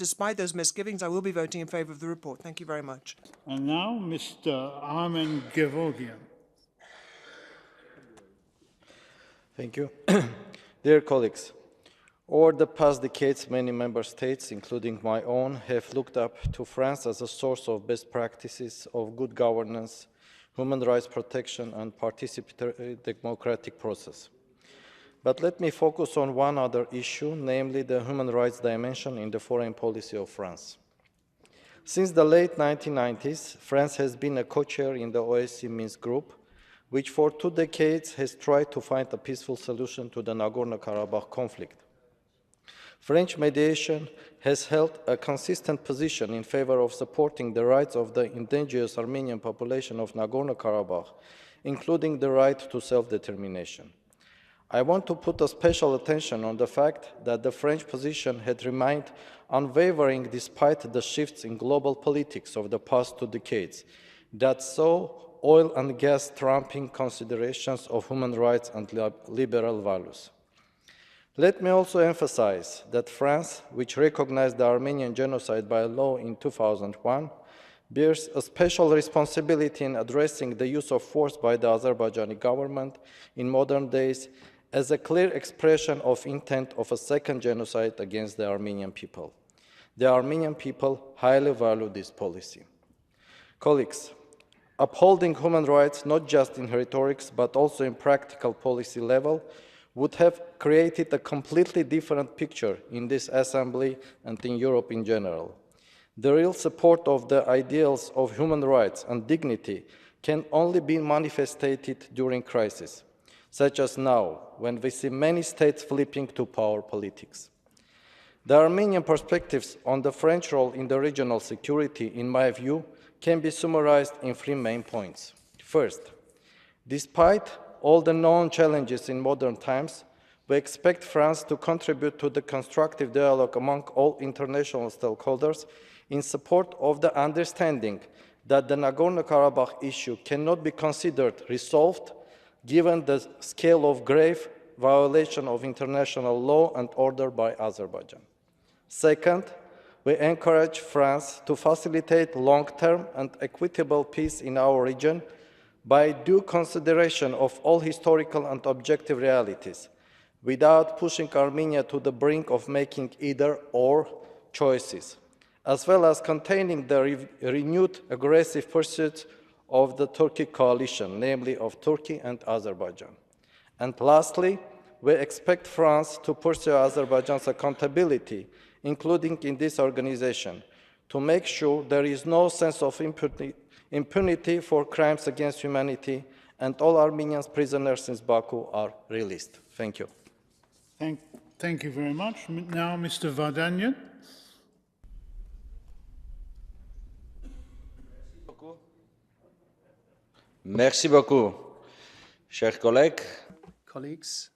Despite those misgivings, I will be voting in favor of the report. Thank you very much. And now, Mr. Gevorgyan. Thank you. Dear colleagues, over the past decades, many member states, including my own, have looked up to France as a source of best practices of good governance, human rights protection, and participatory democratic process. But let me focus on one other issue, namely the human rights dimension in the foreign policy of France. Since the late 1990s, France has been a co-chair in the OSCE Minsk group, which for 2 decades has tried to find a peaceful solution to the Nagorno-Karabakh conflict. French mediation has held a consistent position in favor of supporting the rights of the indigenous Armenian population of Nagorno-Karabakh, including the right to self-determination. I want to put a special attention on the fact that the French position had remained unwavering despite the shifts in global politics of the past 2 decades that saw oil and gas trumping considerations of human rights and liberal values. Let me also emphasize that France, which recognized the Armenian genocide by law in 2001, bears a special responsibility in addressing the use of force by the Azerbaijani government in modern days as a clear expression of intent of a second genocide against the Armenian people. The Armenian people highly value this policy. Colleagues, upholding human rights not just in rhetorics but also in practical policy level would have created a completely different picture in this Assembly and in Europe in general. The real support of the ideals of human rights and dignity can only be manifested during crisis, such as now, when we see many states flipping to power politics. The Armenian perspectives on the French role in the regional security, in my view, can be summarized in 3 main points. First, despite all the known challenges in modern times, we expect France to contribute to the constructive dialogue among all international stakeholders in support of the understanding that the Nagorno-Karabakh issue cannot be considered resolved given the scale of grave violation of international law and order by Azerbaijan. Second, we encourage France to facilitate long-term and equitable peace in our region by due consideration of all historical and objective realities, without pushing Armenia to the brink of making either-or choices, as well as containing the renewed aggressive pursuits of the Turkic coalition, namely of Turkey and Azerbaijan. And lastly, we expect France to pursue Azerbaijan's accountability, including in this organization, to make sure there is no sense of impunity for crimes against humanity and all Armenian prisoners since Baku are released. Thank you. Thank you very much. Now, Mr. Vardanyan. Merci beaucoup, chers collègues. Colleagues,